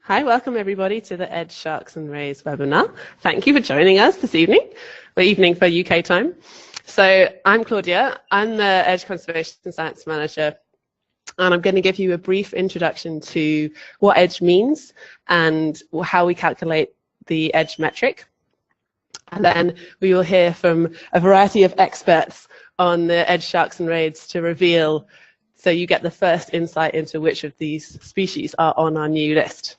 Hi, welcome everybody to the Edge Sharks and Rays webinar. Thank you for joining us this evening, or evening for UK time. So I'm Claudia, I'm the Edge Conservation Science Manager, and I'm going to give you a brief introduction to what Edge means and how we calculate the Edge metric. And then we will hear from a variety of experts on the Edge Sharks and Rays to reveal, so you get the first insight into which of these species are on our new list.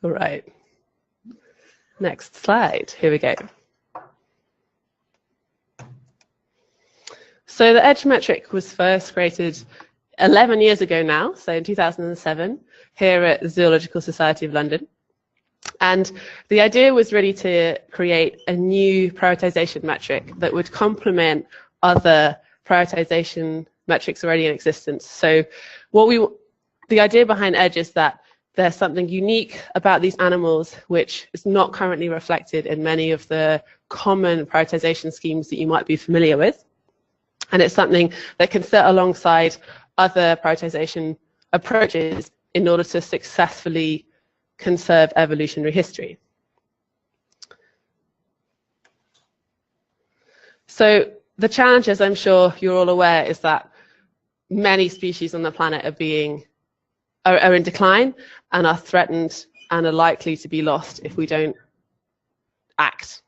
All right, next slide, here we go. So the Edge metric was first created 11 years ago now, so in 2007, here at the Zoological Society of London. And the idea was really to create a new prioritization metric that would complement other prioritization metrics already in existence. So the idea behind Edge is that there's something unique about these animals which is not currently reflected in many of the common prioritization schemes that you might be familiar with. And it's something that can sit alongside other prioritization approaches in order to successfully conserve evolutionary history. So the challenge, as I'm sure you're all aware, is that many species on the planet are in decline and are threatened and are likely to be lost if we don't act.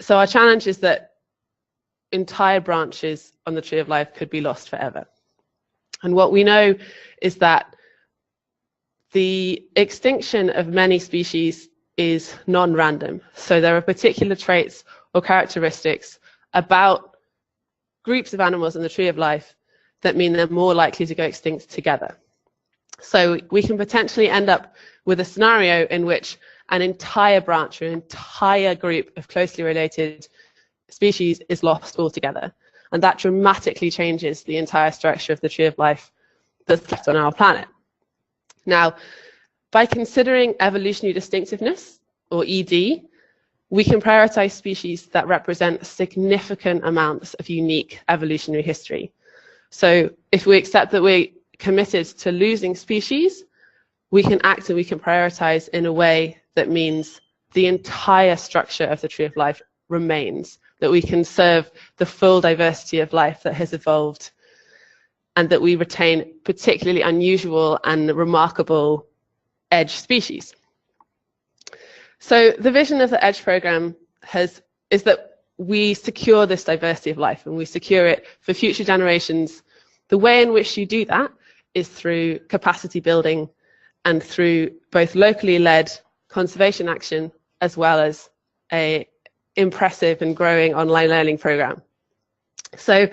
So our challenge is that entire branches on the tree of life could be lost forever. And what we know is that the extinction of many species is non-random. So there are particular traits or characteristics about groups of animals in the tree of life that mean they're more likely to go extinct together. So we can potentially end up with a scenario in which an entire branch or an entire group of closely related species is lost altogether. And that dramatically changes the entire structure of the tree of life that's left on our planet. Now, by considering evolutionary distinctiveness, or ED, we can prioritize species that represent significant amounts of unique evolutionary history. So if we accept that we're committed to losing species, we can act and we can prioritize in a way that means the entire structure of the tree of life remains, that we can serve the full diversity of life that has evolved, and that we retain particularly unusual and remarkable Edge species. So the vision of the Edge program is that we secure this diversity of life and we secure it for future generations. The way in which you do that is through capacity building and through both locally led conservation action as well as an impressive and growing online learning program. So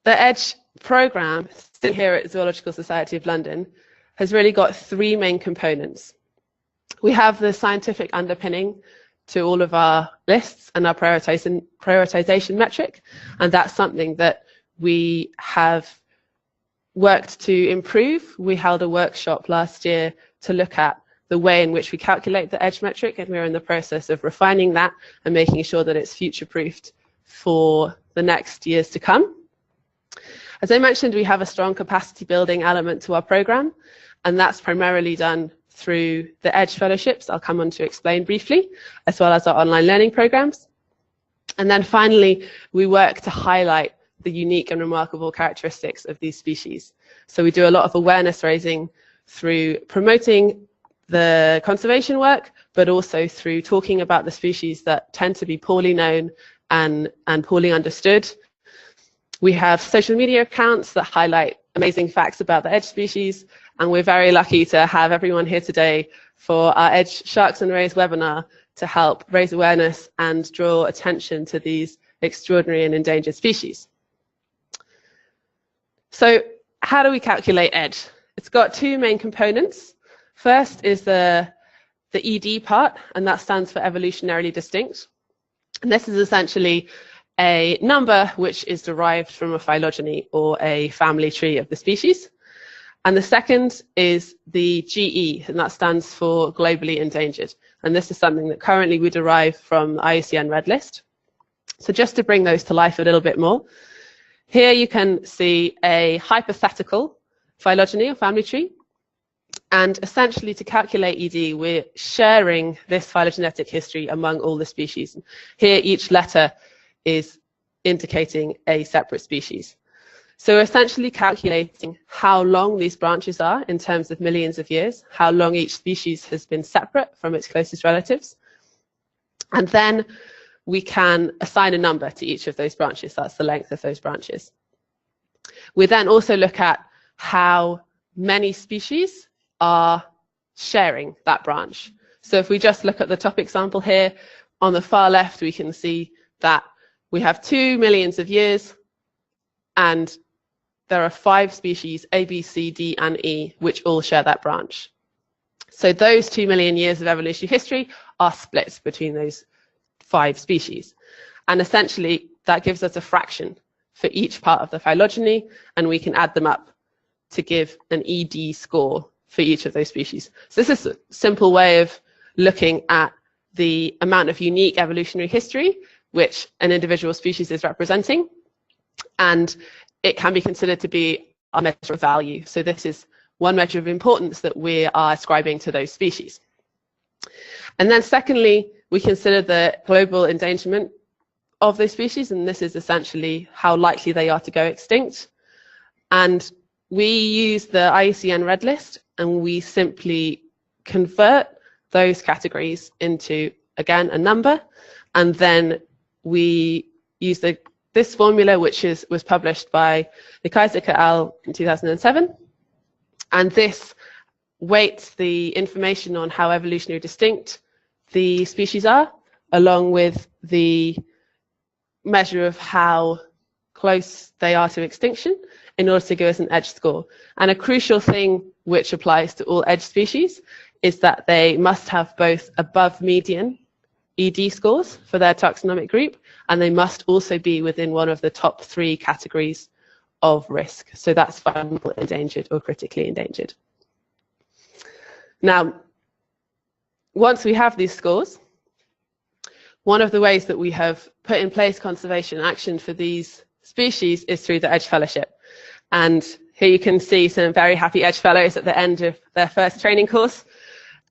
the Edge program, sitting here at Zoological Society of London, has really got three main components. We have the scientific underpinning to all of our lists and our prioritization metric, and that's something that we have worked to improve. We held a workshop last year to look at the way in which we calculate the Edge metric, and we're in the process of refining that and making sure that it's future-proofed for the next years to come. As I mentioned, we have a strong capacity building element to our program, and that's primarily done through the Edge fellowships I'll come on to explain briefly, as well as our online learning programs. And then finally, we work to highlight the unique and remarkable characteristics of these species. So we do a lot of awareness raising through promoting the conservation work, but also through talking about the species that tend to be poorly known and poorly understood. We have social media accounts that highlight amazing facts about the Edge species, and we're very lucky to have everyone here today for our Edge Sharks and Rays webinar to help raise awareness and draw attention to these extraordinary and endangered species. So how do we calculate Edge? It's got two main components. First is the ED part, and that stands for evolutionarily distinct. And this is essentially a number which is derived from a phylogeny or a family tree of the species. And the second is the GE, and that stands for globally endangered. And this is something that currently we derive from the IUCN Red List. So just to bring those to life a little bit more, here you can see a hypothetical phylogeny or family tree. And essentially, to calculate ED, we're sharing this phylogenetic history among all the species. Here, each letter is indicating a separate species. So we're essentially calculating how long these branches are in terms of millions of years, how long each species has been separate from its closest relatives. And then we can assign a number to each of those branches. That's the length of those branches. We then also look at how many species are sharing that branch. So if we just look at the top example here, on the far left, we can see that we have 2 million years, and there are 5 species, A, B, C, D, and E, which all share that branch. So those 2 million years of evolutionary history are split between those 5 species. And essentially, that gives us a fraction for each part of the phylogeny, and we can add them up to give an ED score for each of those species. So this is a simple way of looking at the amount of unique evolutionary history which an individual species is representing, and it can be considered to be a measure of value. So this is one measure of importance that we are ascribing to those species. And then secondly, we consider the global endangerment of those species, and this is essentially how likely they are to go extinct. And we use the IUCN Red List, and we simply convert those categories into, again, a number, and then we use this formula, which was published by the Kaiser et al. In 2007, and this weights the information on how evolutionary distinct the species are, along with the measure of how close they are to extinction, in order to give us an EDGE score. And a crucial thing which applies to all EDGE species is that they must have both above median ED scores for their taxonomic group, and they must also be within one of the top 3 categories of risk. So that's vulnerable, endangered, or critically endangered. Now, once we have these scores, one of the ways that we have put in place conservation action for these species is through the EDGE Fellowship. And here you can see some very happy EDGE Fellows at the end of their first training course.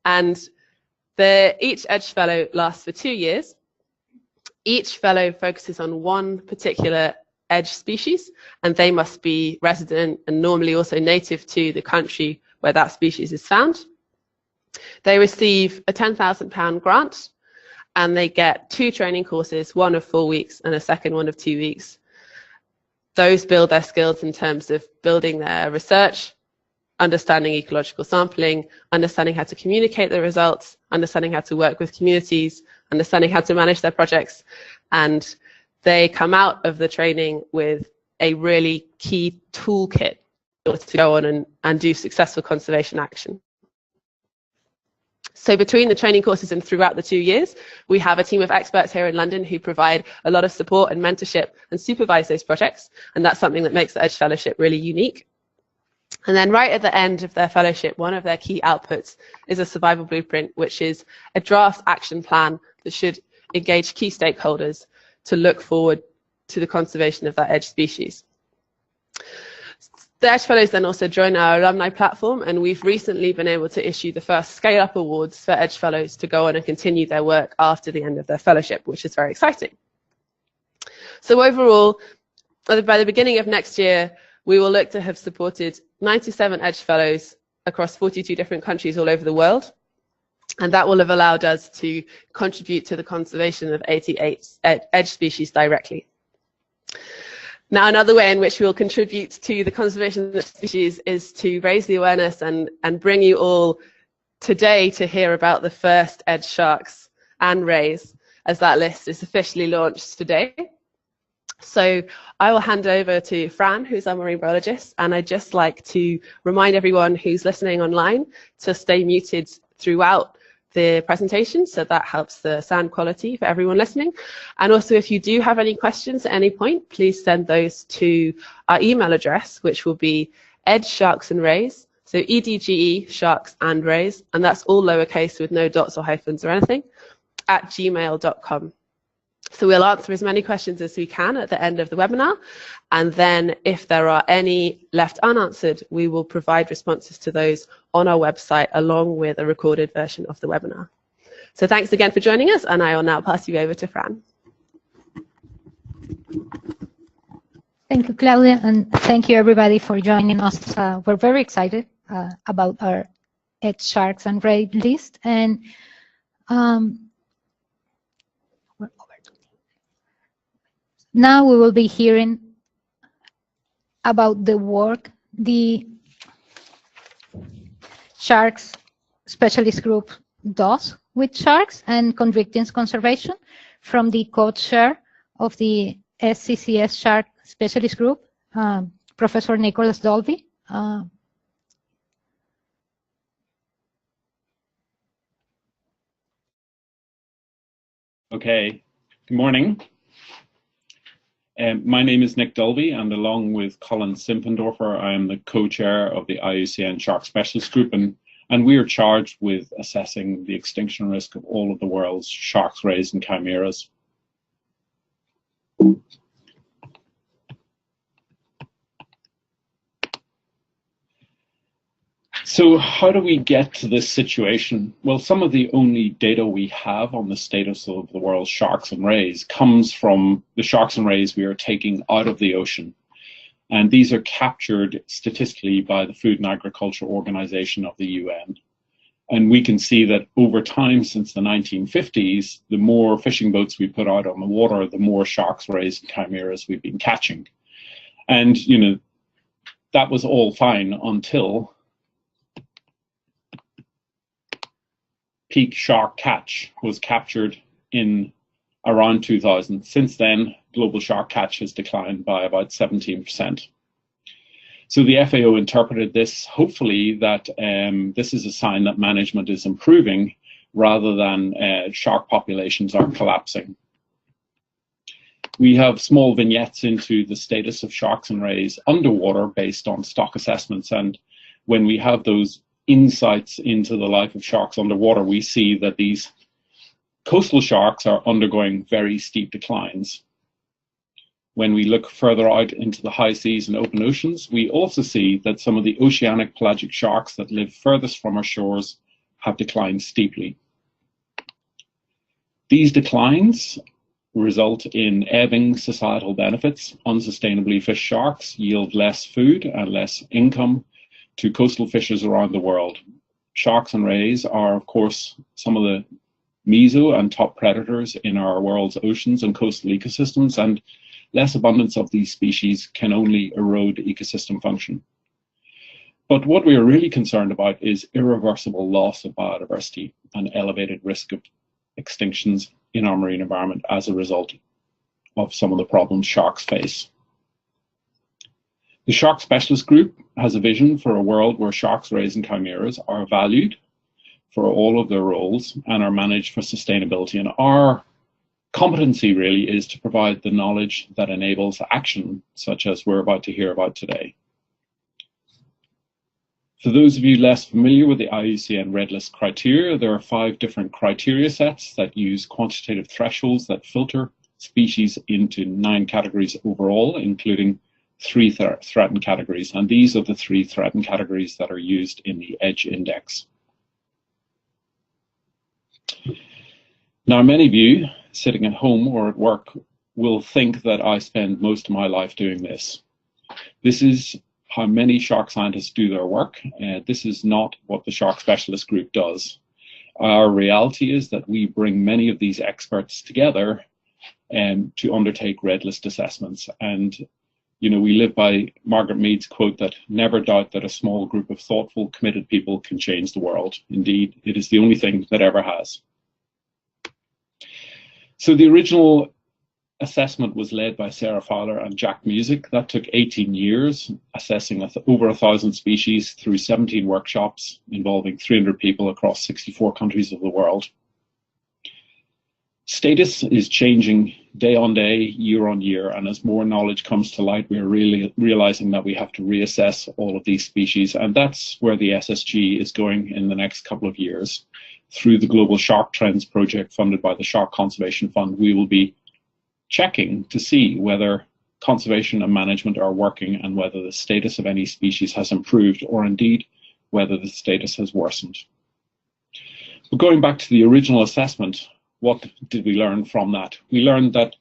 And each EDGE Fellow lasts for 2 years. Each Fellow focuses on one particular EDGE species, and they must be resident and normally also native to the country where that species is found. They receive a £10,000 grant, and they get 2 training courses, one of 4 weeks and a second one of 2 weeks. Those build their skills in terms of building their research, understanding ecological sampling, understanding how to communicate the results, understanding how to work with communities, understanding how to manage their projects. And they come out of the training with a really key toolkit in order to go on and do successful conservation action. So between the training courses and throughout the 2 years, we have a team of experts here in London who provide a lot of support and mentorship and supervise those projects. And that's something that makes the EDGE Fellowship really unique. And then right at the end of their fellowship, one of their key outputs is a survival blueprint, which is a draft action plan that should engage key stakeholders to look forward to the conservation of that EDGE species. The EDGE Fellows then also join our alumni platform, and we've recently been able to issue the first Scale-Up Awards for EDGE Fellows to go on and continue their work after the end of their fellowship, which is very exciting. So overall, by the beginning of next year, we will look to have supported 97 EDGE Fellows across 42 different countries all over the world, and that will have allowed us to contribute to the conservation of 88 EDGE species directly. Now, another way in which we will contribute to the conservation of species is to raise the awareness and bring you all today to hear about the first EDGE sharks and rays, as that list is officially launched today. So I will hand over to Fran, who's our marine biologist, and I'd just like to remind everyone who's listening online to stay muted throughout the presentation, so that helps the sound quality for everyone listening. And also, if you do have any questions at any point, please send those to our email address, which will be edgesharksandrays, so EDGE sharks and rays, and that's all lowercase with no dots or hyphens or anything, @gmail.com. So we'll answer as many questions as we can at the end of the webinar, and then if there are any left unanswered, we will provide responses to those on our website along with a recorded version of the webinar. So thanks again for joining us, and I will now pass you over to Fran. Thank you, Claudia, and thank you everybody for joining us. We're very excited about our Edge Sharks and Ray list, and now we will be hearing about the work the Sharks Specialist Group does with sharks and convictions conservation from the co-chair of the SCCS Shark Specialist Group, Professor Nicholas Dulvy. Okay, good morning. My name is Nick Dulvy, and along with Colin Simpendorfer, I am the co-chair of the IUCN Shark Specialist Group, and we are charged with assessing the extinction risk of all of the world's sharks, rays, and chimeras. So how do we get to this situation? Well, some of the only data we have on the status of the world's sharks and rays comes from the sharks and rays we are taking out of the ocean. And these are captured statistically by the Food and Agriculture Organization of the UN. And we can see that over time, since the 1950s, the more fishing boats we put out on the water, the more sharks, rays, and chimeras we've been catching. And, you know, that was all fine until peak shark catch was captured in around 2000. Since then, global shark catch has declined by about 17%. So the FAO interpreted this, hopefully, that this is a sign that management is improving rather than shark populations are collapsing. We have small vignettes into the status of sharks and rays underwater based on stock assessments, and when we have those insights into the life of sharks underwater, we see that these coastal sharks are undergoing very steep declines. When we look further out into the high seas and open oceans, we also see that some of the oceanic pelagic sharks that live furthest from our shores have declined steeply. These declines result in ebbing societal benefits. Unsustainably fished sharks yield less food and less income to coastal fishers around the world. Sharks and rays are, of course, some of the meso and top predators in our world's oceans and coastal ecosystems, and less abundance of these species can only erode ecosystem function. But what we are really concerned about is irreversible loss of biodiversity and elevated risk of extinctions in our marine environment as a result of some of the problems sharks face. The Shark Specialist Group has a vision for a world where sharks, rays, and chimeras are valued for all of their roles and are managed for sustainability. And our competency really is to provide the knowledge that enables action, such as we're about to hear about today. For those of you less familiar with the IUCN Red List criteria, there are 5 different criteria sets that use quantitative thresholds that filter species into 9 categories overall, including 3 threatened categories, and these are the 3 threatened categories that are used in the EDGE index. Now, many of you sitting at home or at work will think that I spend most of my life doing this. This is how many shark scientists do their work. This is not what the Shark Specialist Group does. Our reality is that we bring many of these experts together to undertake red list assessments. And you know, we live by Margaret Mead's quote that never doubt that a small group of thoughtful, committed people can change the world. Indeed, it is the only thing that ever has. So the original assessment was led by Sarah Fowler and Jack Music. That took 18 years, assessing over 1,000 species through 17 workshops involving 300 people across 64 countries of the world. Status is changing day on day, year on year, and as more knowledge comes to light, we are really realizing that we have to reassess all of these species, and that's where the SSG is going in the next couple of years. Through the Global Shark Trends project funded by the Shark Conservation Fund, we will be checking to see whether conservation and management are working and whether the status of any species has improved, or indeed whether the status has worsened. But going back to the original assessment, what did we learn from that? We learned that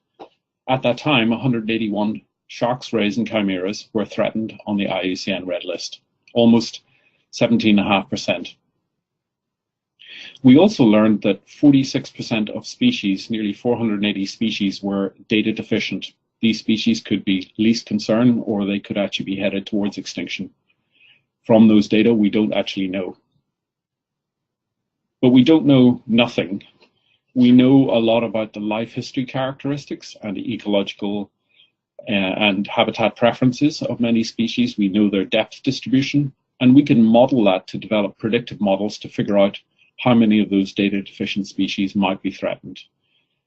at that time, 181 sharks, rays and chimeras were threatened on the IUCN red list, almost 17.5%. We also learned that 46% of species, nearly 480 species, were data deficient. These species could be least concern, or they could actually be headed towards extinction. From those data, we don't actually know. But we don't know nothing. We know a lot about the life history characteristics and the ecological and habitat preferences of many species. We know their depth distribution, and we can model that to develop predictive models to figure out how many of those data deficient species might be threatened.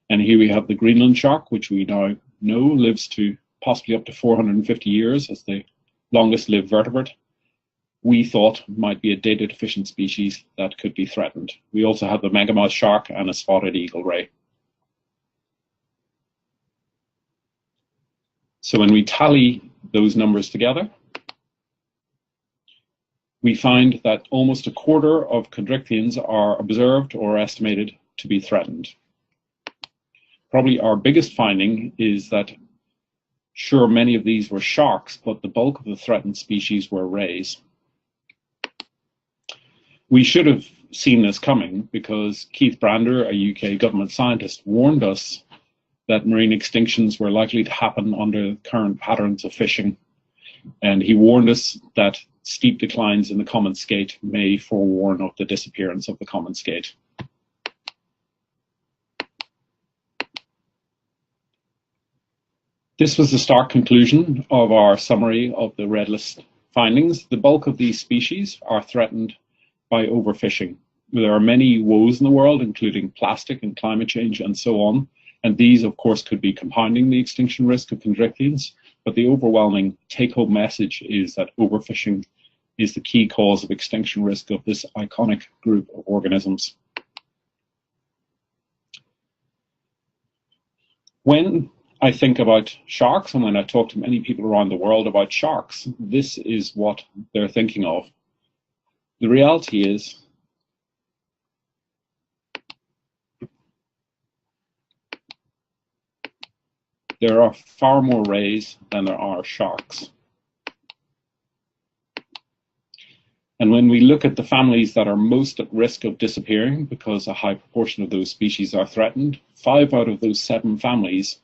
And here we have the Greenland shark, which we now know lives to possibly up to 450 years as the longest lived vertebrate. We thought might be a data deficient species that could be threatened. We also have the megamouth shark and a spotted eagle ray. So when we tally those numbers together, we find that almost a quarter of chondrichthyans are observed or estimated to be threatened. Probably our biggest finding is that, sure, many of these were sharks, but the bulk of the threatened species were rays. We should have seen this coming because Keith Brander, a UK government scientist, warned us that marine extinctions were likely to happen under current patterns of fishing. And he warned us that steep declines in the common skate may forewarn of the disappearance of the common skate. This was the stark conclusion of our summary of the red list findings. The bulk of these species are threatened by overfishing. There are many woes in the world, including plastic and climate change and so on, and these, of course, could be compounding the extinction risk of chondrichthyans, but the overwhelming take-home message is that overfishing is the key cause of extinction risk of this iconic group of organisms. When I think about sharks, and when I talk to many people around the world about sharks, this is what they're thinking of. The reality is there are far more rays than there are sharks. And when we look at the families that are most at risk of disappearing, because a high proportion of those species are threatened, 5 out of those 7 families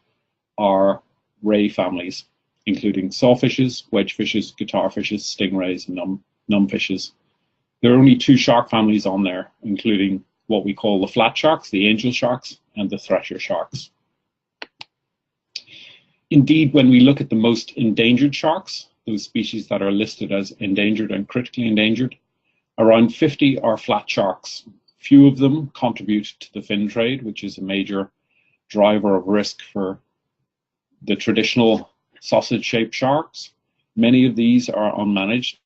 are ray families, including sawfishes, wedgefishes, guitarfishes, stingrays, and numbfishes. There are only 2 shark families on there, including what we call the flat sharks, the angel sharks, and the thresher sharks. Indeed, when we look at the most endangered sharks, those species that are listed as endangered and critically endangered, around 50 are flat sharks. Few of them contribute to the fin trade, which is a major driver of risk for the traditional sausage-shaped sharks. Many of these are unmanaged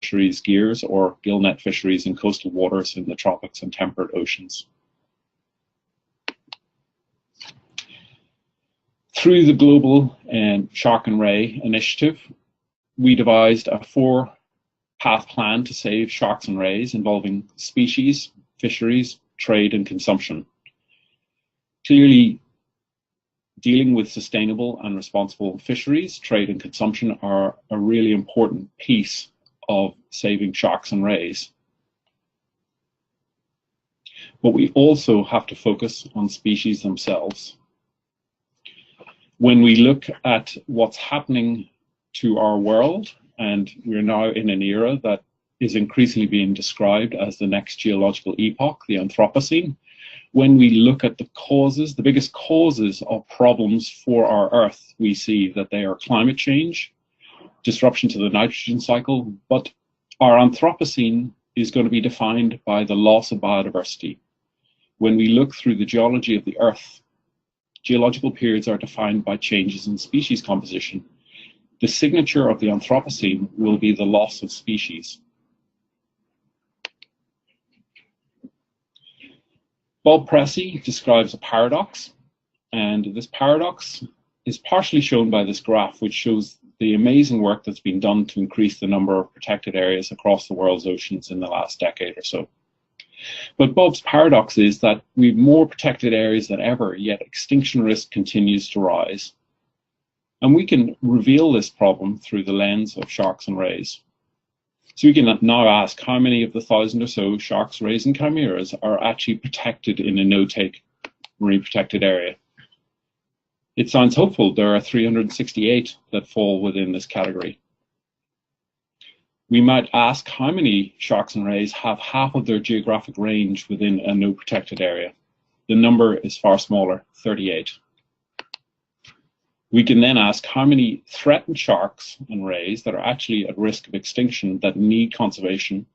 fisheries gears or gillnet fisheries in coastal waters in the tropics and temperate oceans. Through the global Shark and Ray initiative, we devised a 4-path plan to save sharks and rays involving species, fisheries, trade, and consumption. Clearly, dealing with sustainable and responsible fisheries, trade, and consumption are a really important piece of saving sharks and rays. But we also have to focus on species themselves. When we look at what's happening to our world, and we're now in an era that is increasingly being described as the next geological epoch, the Anthropocene, when we look at the causes, the biggest causes of problems for our Earth, we see that they are climate change, disruption to the nitrogen cycle, but our Anthropocene is going to be defined by the loss of biodiversity. When we look through the geology of the Earth, geological periods are defined by changes in species composition. The signature of the Anthropocene will be the loss of species. Bob Pressey describes a paradox, and this paradox is partially shown by this graph, which shows the amazing work that's been done to increase the number of protected areas across the world's oceans in the last decade or so. But Bob's paradox is that we've more protected areas than ever, yet extinction risk continues to rise. And we can reveal this problem through the lens of sharks and rays. So we can now ask how many of the 1,000 or so sharks, rays, and chimeras are actually protected in a no-take marine protected area. It sounds hopeful. There are 368 that fall within this category. We might ask how many sharks and rays have half of their geographic range within a no protected area. The number is far smaller, 38. We can then ask how many threatened sharks and rays that are actually at risk of extinction that need conservation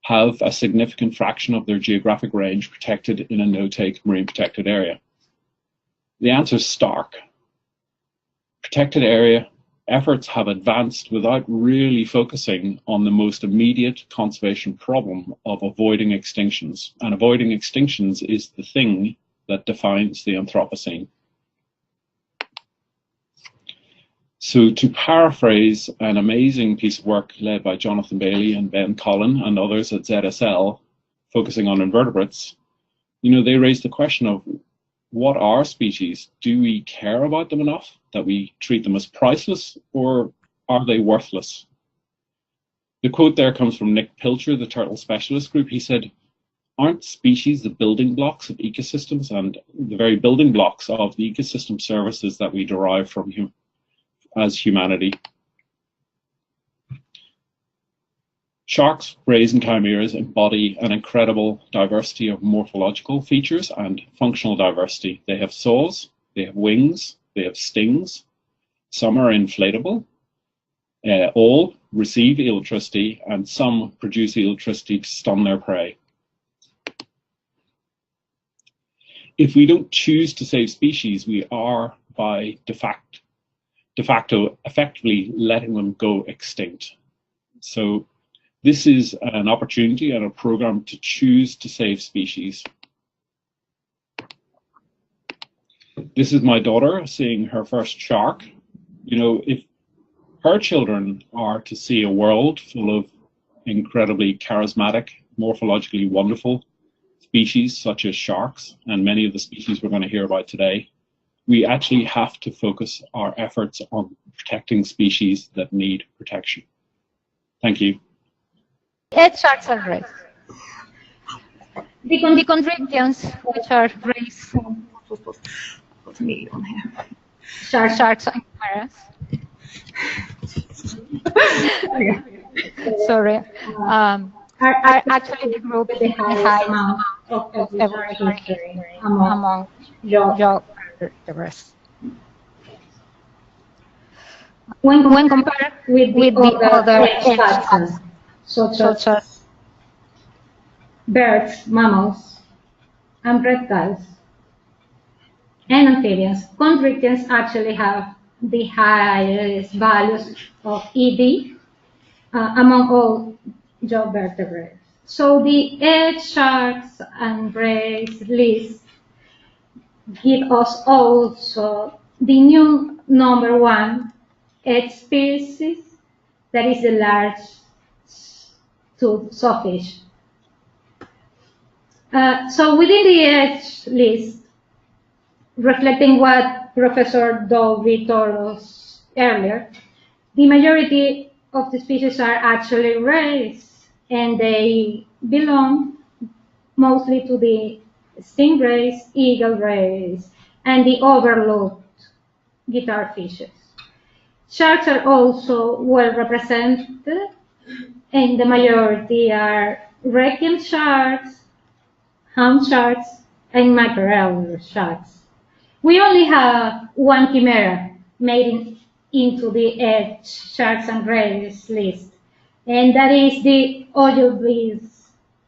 have a significant fraction of their geographic range protected in a no-take marine protected area. The answer is stark. Protected area efforts have advanced without really focusing on the most immediate conservation problem of avoiding extinctions. And avoiding extinctions is the thing that defines the Anthropocene. So to paraphrase an amazing piece of work led by Jonathan Bailey and Ben Collin and others at ZSL, focusing on invertebrates, they raised the question of what are species? Do we care about them enough that we treat them as priceless, or are they worthless? The quote there comes from Nick Pilcher, the turtle specialist group. He said, "Aren't species the building blocks of ecosystems and the very building blocks of the ecosystem services that we derive from as humanity?" Sharks, rays, and chimeras embody an incredible diversity of morphological features and functional diversity. They have saws, they have wings, they have stings. Some are inflatable. All receive electricity, and some produce electricity to stun their prey. If we don't choose to save species, we are, by de facto, effectively letting them go extinct. So this is an opportunity and a program to choose to save species. This is my daughter seeing her first shark. If her children are to see a world full of incredibly charismatic, morphologically wonderful species such as sharks, and many of the species we're going to hear about today, we actually have to focus our efforts on protecting species that need protection. Thank you. Edge sharks are rays. The chondrichthyans, which are rays, sharks and chimeras. Sorry, are actually the group with the highest amount of evolutionary among jaw vertebrates. When compared with the other edge sharks, such as birds, mammals, and reptiles, and amphibians, chondrichthyans actually have the highest values of ED among all jaw vertebrates. So the edge sharks and rays list give us also the new #1 edge species, that is the large tooth sawfish. So within the edge list, reflecting what Professor Dulvy told us earlier, the majority of the species are actually rays, and they belong mostly to the stingrays, eagle rays, and the overlooked guitar fishes. Sharks are also well represented, and the majority are requiem sharks, hound sharks, and mackerel sharks. We only have one chimera made into the edge sharks and rays list, and that is the Anguillid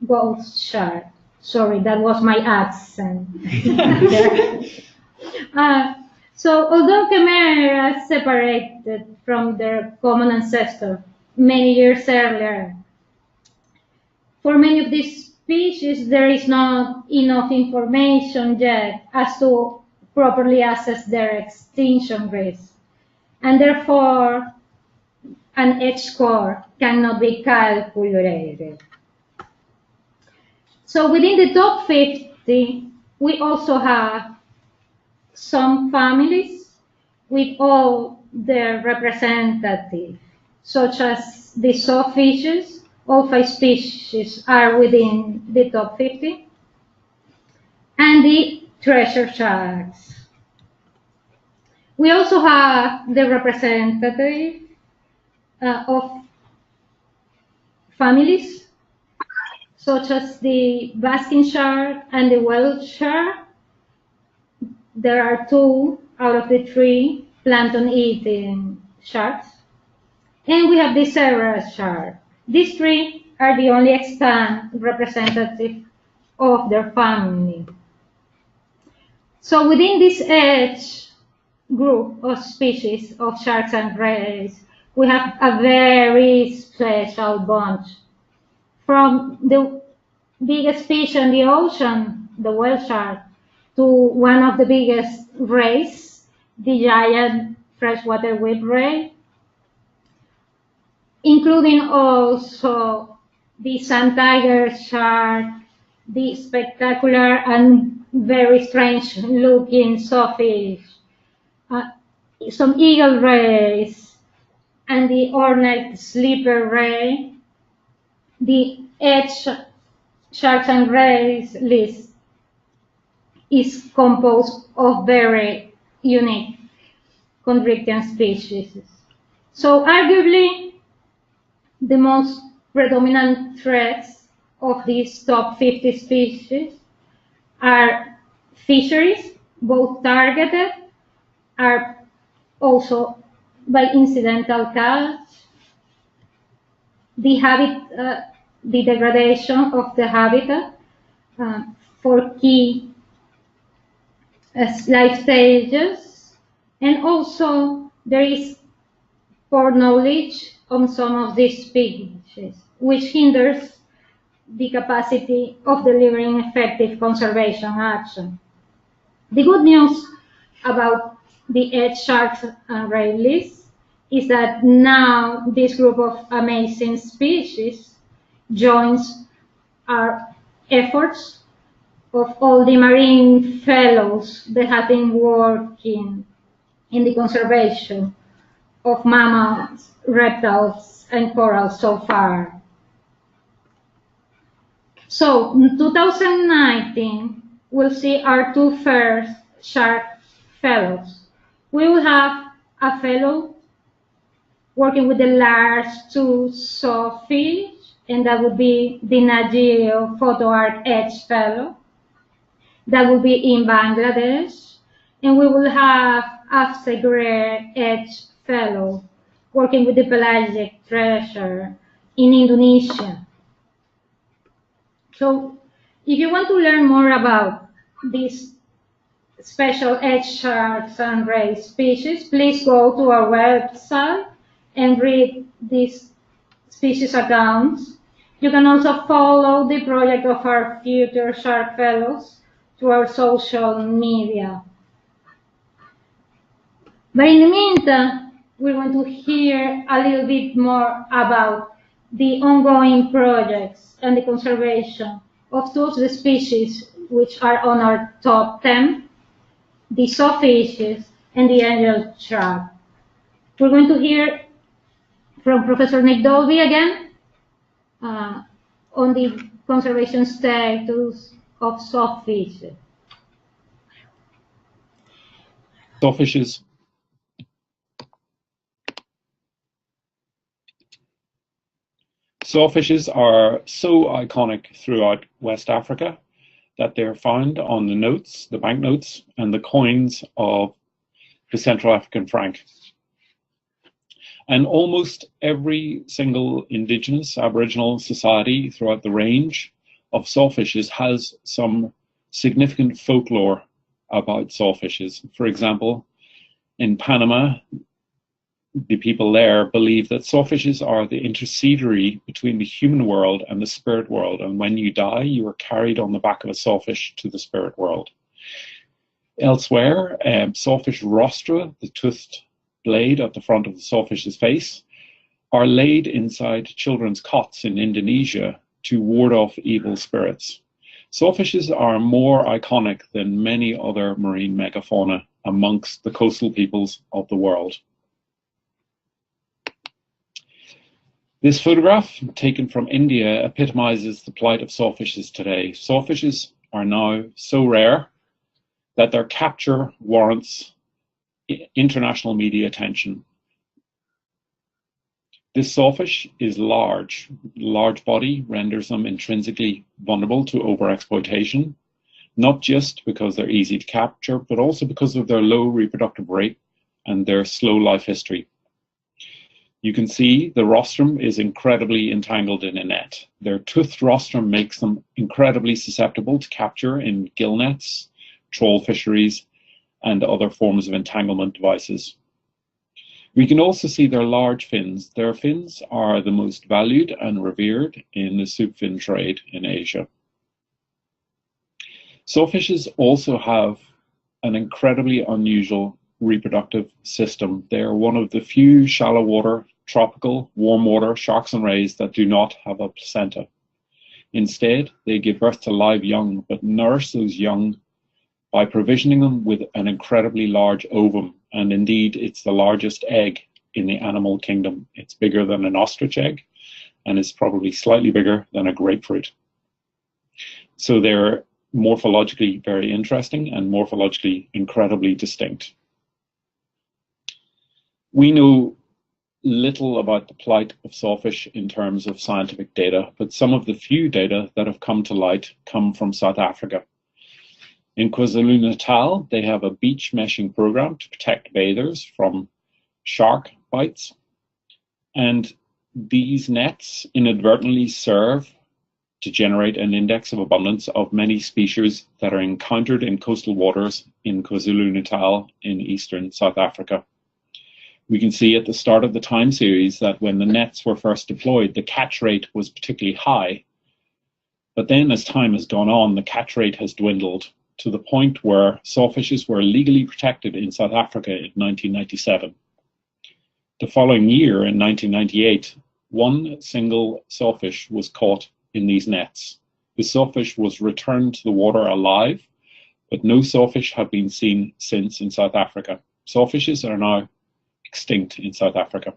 ghost shark. Sorry, that was my accent. So although chimeras separated from their common ancestor many years earlier, for many of these species, there is not enough information yet as to properly assess their extinction risk. And therefore, an H score cannot be calculated. So within the top 50, we also have some families with all their representatives, such as the sawfishes. All 5 species are within the top 50, and the treasure sharks. We also have the representative of families, such as the basking shark and the whale shark. There are 2 out of the 3 plankton-eating sharks. And we have the zebra shark. These 3 are the only extant representative of their family. So within this age group of species of sharks and rays, we have a very special bunch. From the biggest fish in the ocean, the whale shark, to one of the biggest rays, the giant freshwater whip ray, including also the sand tiger shark, the spectacular and very strange looking sawfish, some eagle rays, and the hornet sleeper ray. The edge sharks and rays list is composed of very unique chondrichthyan species. So arguably, the most predominant threats of these top 50 species are fisheries, both targeted, are also by incidental catch, the degradation of the habitat for key life stages, and also there is poor knowledge on some of these species, which hinders the capacity of delivering effective conservation action. The good news about the edge sharks and ray list is that now this group of amazing species joins our efforts of all the marine fellows that have been working in the conservation of mammals, reptiles, and corals so far. So in 2019, we'll see our 2 first shark fellows. We will have a fellow working with the large 2 sawfish, and that would be the Nat Geo Photo Art Edge fellow. That will be in Bangladesh. And we will have a Greer Edge fellow working with the pelagic treasure in Indonesia. So if you want to learn more about these special edge sharks and ray species, please go to our website and read these species accounts. You can also follow the project of our future shark fellows through our social media. But in the meantime, we want to hear a little bit more about the ongoing projects and the conservation of 2 of the species which are on our top 10, the sawfishes and the angel shark. We're going to hear from Professor Nick Dulvy again on the conservation status of sawfishes. Sawfishes. Sawfishes are so iconic throughout West Africa that they're found on the notes, the banknotes, and the coins of the Central African franc. And almost every single indigenous Aboriginal society throughout the range of sawfishes has some significant folklore about sawfishes. For example, in Panama, the people there believe that sawfishes are the intermediary between the human world and the spirit world, and when you die, you are carried on the back of a sawfish to the spirit world. Elsewhere, sawfish rostra, the toothed blade at the front of the sawfish's face, are laid inside children's cots in Indonesia to ward off evil spirits. Sawfishes are more iconic than many other marine megafauna amongst the coastal peoples of the world. This photograph, taken from India, epitomizes the plight of sawfishes today. Sawfishes are now so rare that their capture warrants international media attention. This sawfish is large. Large body renders them intrinsically vulnerable to overexploitation, not just because they're easy to capture, but also because of their low reproductive rate and their slow life history. You can see the rostrum is incredibly entangled in a net. Their toothed rostrum makes them incredibly susceptible to capture in gill nets, trawl fisheries, and other forms of entanglement devices. We can also see their large fins. Their fins are the most valued and revered in the soup fin trade in Asia. Sawfishes also have an incredibly unusual reproductive system. They are one of the few shallow water, tropical, warm water sharks and rays that do not have a placenta. Instead, they give birth to live young, but nourish those young by provisioning them with an incredibly large ovum. And indeed, it's the largest egg in the animal kingdom. It's bigger than an ostrich egg, and it's probably slightly bigger than a grapefruit. So they're morphologically very interesting and morphologically incredibly distinct. We know little about the plight of sawfish in terms of scientific data, but some of the few data that have come to light come from South Africa. In KwaZulu-Natal, they have a beach meshing program to protect bathers from shark bites. And these nets inadvertently serve to generate an index of abundance of many species that are encountered in coastal waters in KwaZulu-Natal in eastern South Africa. We can see at the start of the time series that when the nets were first deployed, the catch rate was particularly high. But then as time has gone on, the catch rate has dwindled to the point where sawfishes were legally protected in South Africa in 1997. The following year, in 1998, one single sawfish was caught in these nets. The sawfish was returned to the water alive, but no sawfish have been seen since in South Africa. Sawfishes are now extinct in South Africa.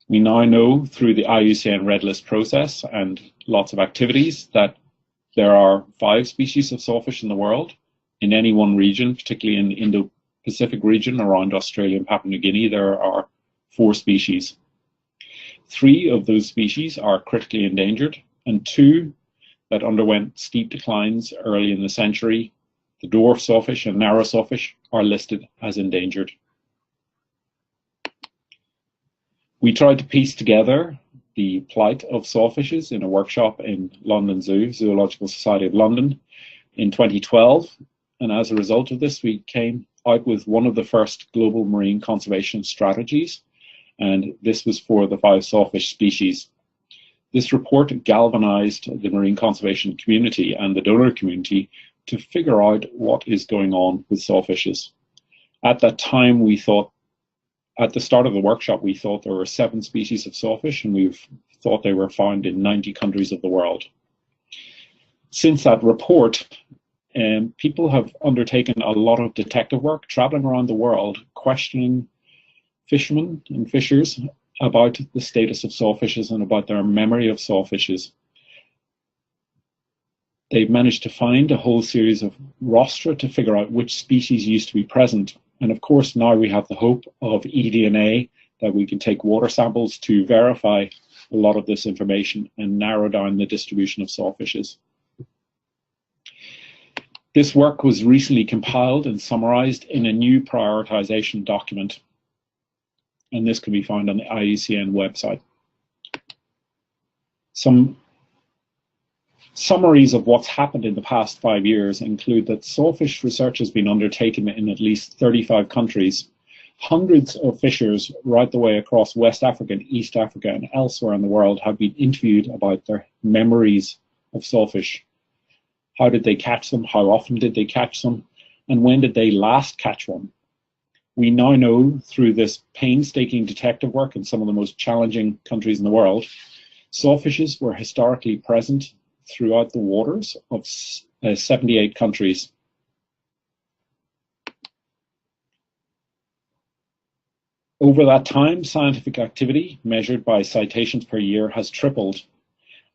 We now know through the IUCN Red List process and lots of activities that there are 5 species of sawfish in the world. In any one region, particularly in the Indo-Pacific region around Australia and Papua New Guinea, there are 4 species. 3 of those species are critically endangered, and 2 that underwent steep declines early in the century, the dwarf sawfish and narrow sawfish, are listed as endangered. We tried to piece together the plight of sawfishes in a workshop in London Zoo, Zoological Society of London, in 2012. And as a result of this, we came out with one of the first global marine conservation strategies. And this was for the 5 sawfish species. This report galvanized the marine conservation community and the donor community to figure out what is going on with sawfishes. At that time, we thought, at the start of the workshop, we thought there were 7 species of sawfish, and we thought they were found in 90 countries of the world. Since that report, people have undertaken a lot of detective work, traveling around the world, questioning fishermen and fishers about the status of sawfishes and about their memory of sawfishes. They've managed to find a whole series of rostra to figure out which species used to be present. And of course, now we have the hope of eDNA, that we can take water samples to verify a lot of this information and narrow down the distribution of sawfishes. This work was recently compiled and summarized in a new prioritization document, and this can be found on the IUCN website. Some Summaries of what's happened in the past 5 years include that sawfish research has been undertaken in at least 35 countries. Hundreds of fishers right the way across West Africa and East Africa and elsewhere in the world have been interviewed about their memories of sawfish. How did they catch them? How often did they catch them? And when did they last catch one? We now know through this painstaking detective work in some of the most challenging countries in the world, sawfishes were historically present throughout the waters of 78 countries. Over that time, scientific activity measured by citations per year has tripled.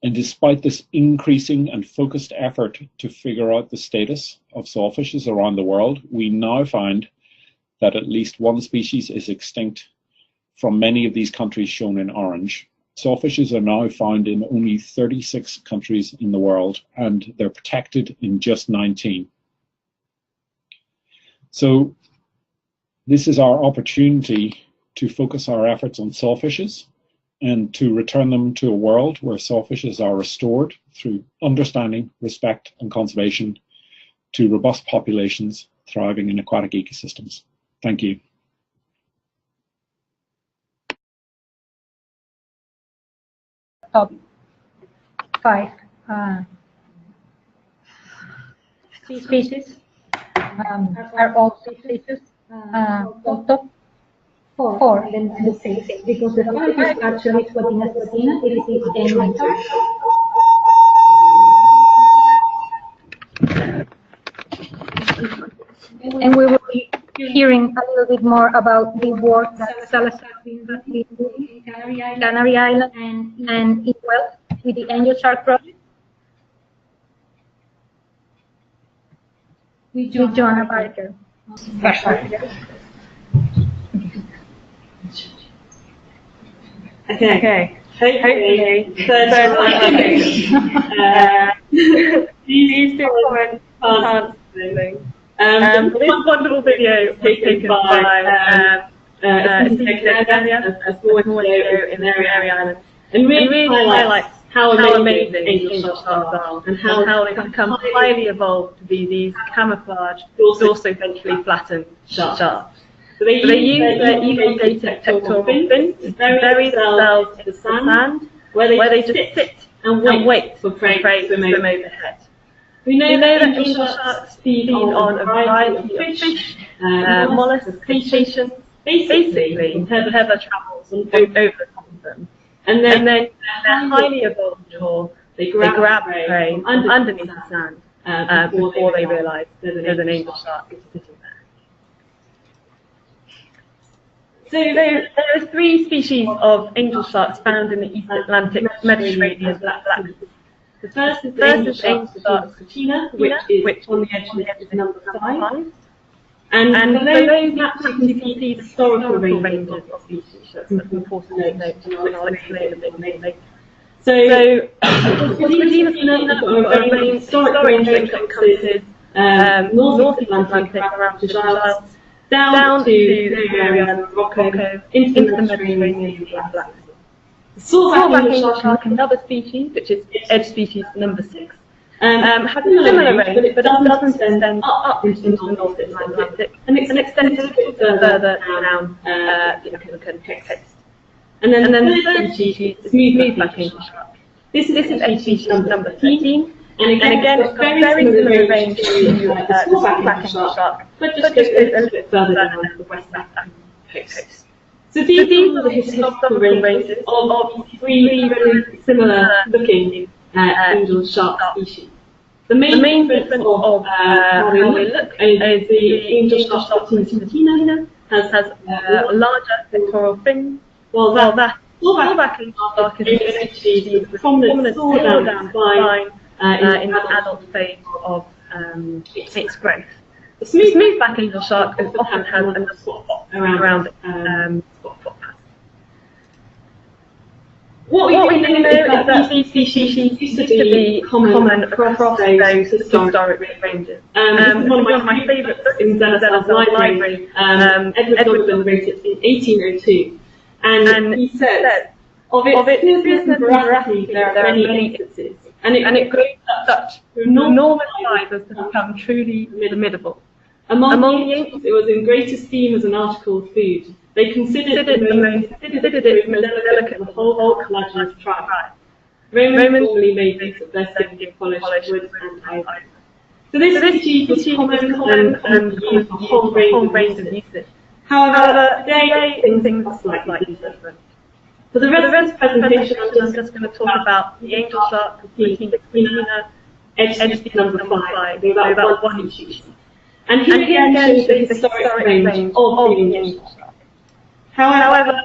And despite this increasing and focused effort to figure out the status of sawfishes around the world, we now find that at least one species is extinct from many of these countries shown in orange. Sawfishes are now found in only 36 countries in the world, and they're protected in just 19. So this is our opportunity to focus our efforts on sawfishes and to return them to a world where sawfishes are restored through understanding, respect, and conservation to robust populations thriving in aquatic ecosystems. Thank you. Top 5 species are all species. Top 4 and then the 6, because the 5 is actually Squatina squatina, it is its nature. And we will be hearing a little bit more about the work that Salazar has been doing in Canary Island and in Wales with the Angel Shark project with Joanna Barker. Okay. Hopefully, these two women can't this wonderful video was taken by a small video in Canary Island, and really highlights how amazing angel sharks are and how they become highly evolved to be these camouflaged, dorsal-ventrally flattened sharks. So they use their elongated pectoral fins to bury themselves in the sand, where they just sit and wait for prey to swim overhead. We know that angel sharks feed on a variety of fish, mollusks, crustaceans, basically whatever travels over the top of them. And then they're highly evolved, or they grab prey underneath the sand before they realise there's an angel shark sitting there. So there are 3 species of angel sharks found in the East Atlantic Mediterranean Black Sea. The first is angel shark Squatina, which on the edge is number 5. And below that you can see the historical ranges of species. That's an important note, and I'll explain a bit later. So Squatina has got a very historic range that encompasses North Atlantic around Giles, down to the area of Morocco, into the Mediterranean and Black Sea. The Sawback angel shark, another species, which is edge species number 6, has a similar range, but it doesn't extend up into the North Atlantic and extends a little further down the African coast. And then the third species is smoothback angel shark. This is edge species number 13. And again, it's got very similar range to the Sawback angel shark, but just goes a little bit further down the West African coast. So these are the historical ranges of 3 very similar looking angel shark species. The main difference of how they look is the angel shark Squatina has a larger pectoral fin, while that Sawback angel shark is actually the prominent sword-down spine in the adult phase of its growth. The smoothback angel shark often has a spot around it. What we do know is that these species used to be common across those historic ranges. This is one of my favourite books in Zella's library. Edward Dulvy wrote it in 1802, and he said, of its fierceness and veracity, there are many instances. and it grows to such enormous size as to become truly formidable. Among the ancients, it was in great esteem as an article of food. They considered it the most delicate of the whole collagenous tribe. Romans normally made use of their silky polished wood and ivory. So this species was common and used for a whole range of uses. However, today things are slightly different. For the rest of this presentation, I'm just going to talk about the angel shark, the edge number 5, about one species. And here again shows the historic range of the angel shark. However,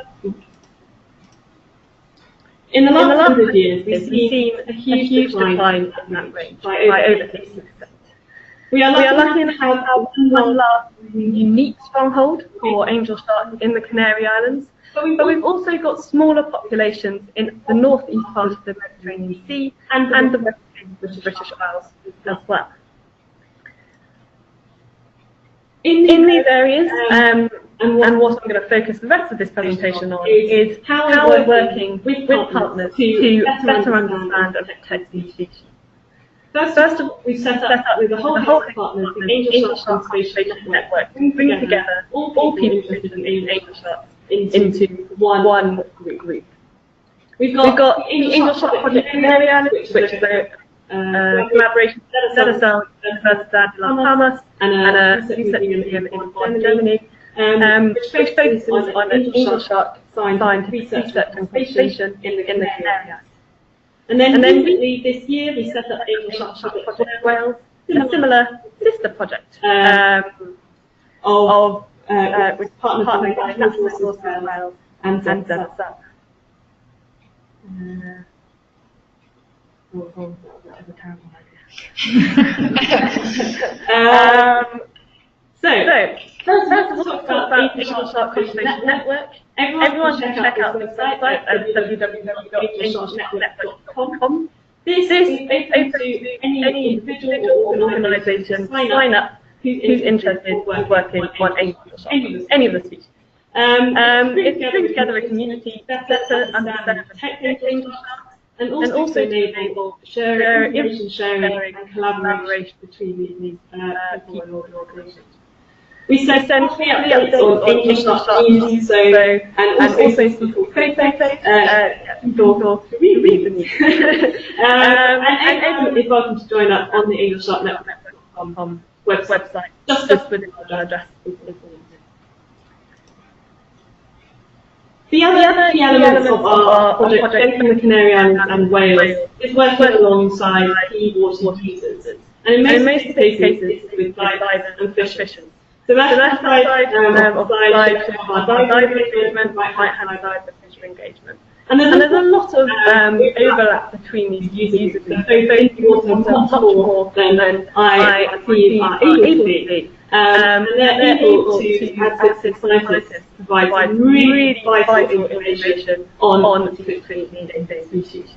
in the last 100 years, we've seen a huge decline in that range by over 80%. We are lucky to have one last unique stronghold for angel sharks in the Canary Islands, but we've also got smaller populations in the northeast part of the Mediterranean Sea and the western British Isles as well. In these areas, and what I'm going to focus the rest of this presentation on is how we're working with partners to better understand and protect these species. First of all, we've set up with the whole of partners the Angel Shark Conservation Network, bring together all people interested in angel sharks into one group. We've got the Angel Shark Project in Canary Islands, which is a collaboration with the Universidad de Las Palmas and a research museum in Bonn, Germany, which focuses on angel shark scientific research and conservation in the Canary Islands. And then recently this year we set up Angel Shark Project in Wales, a similar sister project with partners like Natural Resources Wales and ZSAP. That was a terrible idea. So first of all, talk about the Angel Shark Conservation Network. Everyone should check out the website at www.angelsharknetwork.com. This is open to any individual or organisation sign up who's interested in working on angel sharks, any of the species. It's bring together a community better understand and protect angel sharks, and also to enable information sharing and collaboration between these people and organisations. We send free updates on angel shark news, and also some cool photos to read the news. And everyone is welcome to join us on the angelsharknetwork.com website, just with our address. The other key elements of our project in the Canary Islands and Wales is working alongside key water users. And in most of these cases, it's with divers and fish fishers. So that's the side of our diver engagement, right-hand side of fisher engagement. And there's a lot of overlap between these users. So both water much more than I and Steve are able to be. And they're able to access scientists to provide some really vital information on the species.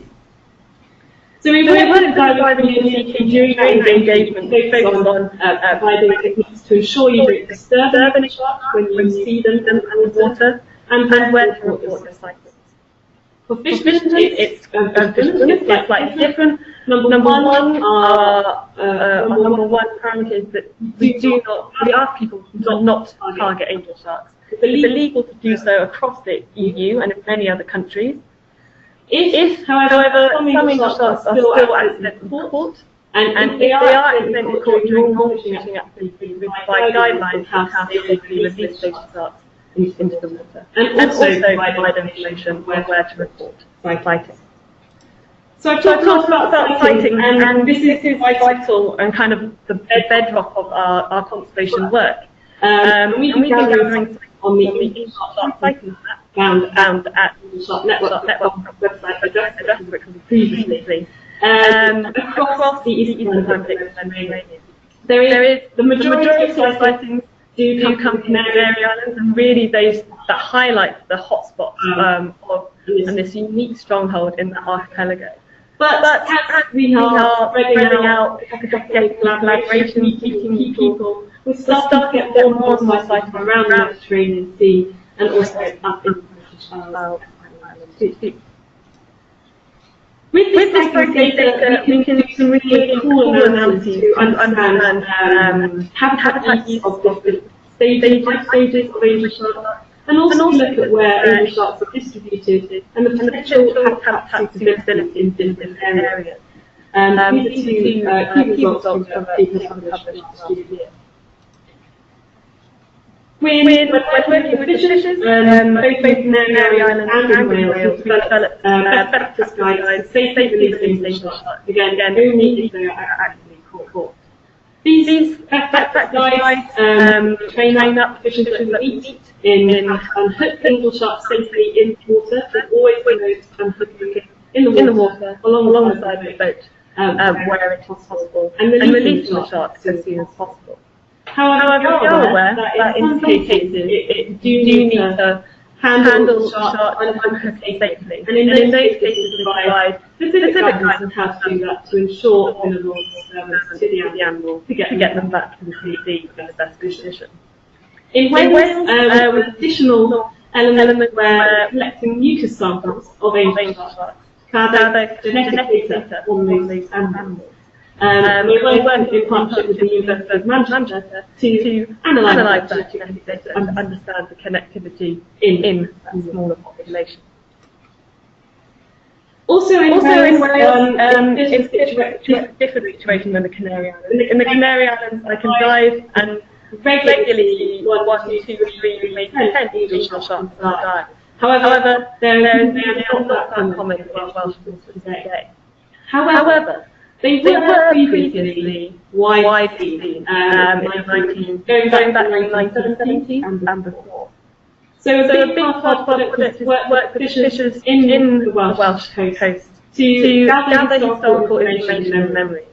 So we work with the diving community during that engagement, focus on providing techniques to ensure you don't disturb any sharks when you see them in the water, and where to report your sightings. For fish fishers, it's slightly different. Number one parameter is that we ask people not to target angel sharks. It's illegal to do so across the EU and in many other countries. If, however, some angel sharks are still accidentally caught, and if they are accidentally caught during normal fishing activities, we provide guidelines on how to safely release those sharks into the water, and also provide information where to report sighting. So I've talked about sighting, and this is vital and kind of the bedrock of our conservation work. We've been gathering on the Angel Shark Sighting map found at the Shark Network website address, which was previously, across the eastern Atlantic and Mediterranean. There is the majority of sightings do come from Canary Islands, and really those that highlight the hotspots and this unique stronghold in the archipelago. But as we are spreading out, getting collaboration, meeting people, we're starting to get more and more sightings around the Mediterranean Sea and also up in the British Isles too. With this pricing data, we can do some really cool analyses to understand habitat use of different stages of angel sharks, and also look at where angel sharks are distributed and the potential habitat suitability in different areas. These are two key results from a paper published last year. When working with fishes, both Canary Islands and Wales, we've developed practice guides to safely release angel sharks. Again, only if they are actively caught. These practice guides train up fishers that eat in unhook angel sharks safely in water, to always promote unhooking in the water along the side of the boat where it is possible, and releasing the sharks as soon as possible. However, we are aware that in some cases it do need to handle sharks unhooked safely, and in those cases we provide specific guidance on how to do that to ensure optimal service to the animal to get them back to the sea in the best condition. In Wales, with additional element where collecting mucus samples of angel sharks to gather genetic data on those animals. We're working in partnership with the University of Manchester to analyse that genetic data and understand the connectivity in a smaller population. Also in Wales, it's a different situation than the Canary Islands. In the Canary Islands, I can dive and regularly 1, 2, 3, maybe 10 angel sharks per dive. However, they are not that common in Welsh waters today. However, they were previously widely seen going back in 1970 and before. So a big part of the project is work with fishers in the Welsh coast to gather historical information and memory,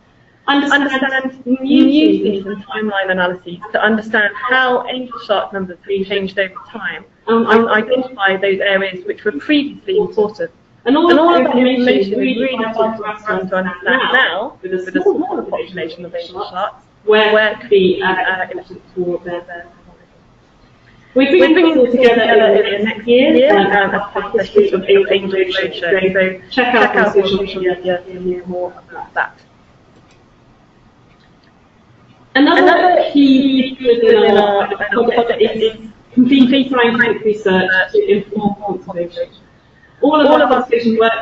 understand new species and timeline analyses to understand how angel shark numbers have changed over time, and identify those areas which were previously important. And all of that information is really important for us to understand now, with a smaller population of angel sharks, where it could be important for their We're bringing it all together in next year as part of the History of Angel Roadshow. So check out our social media to hear more about that. Another key within our project is completing scientific research to inform conservation. All of our conservation work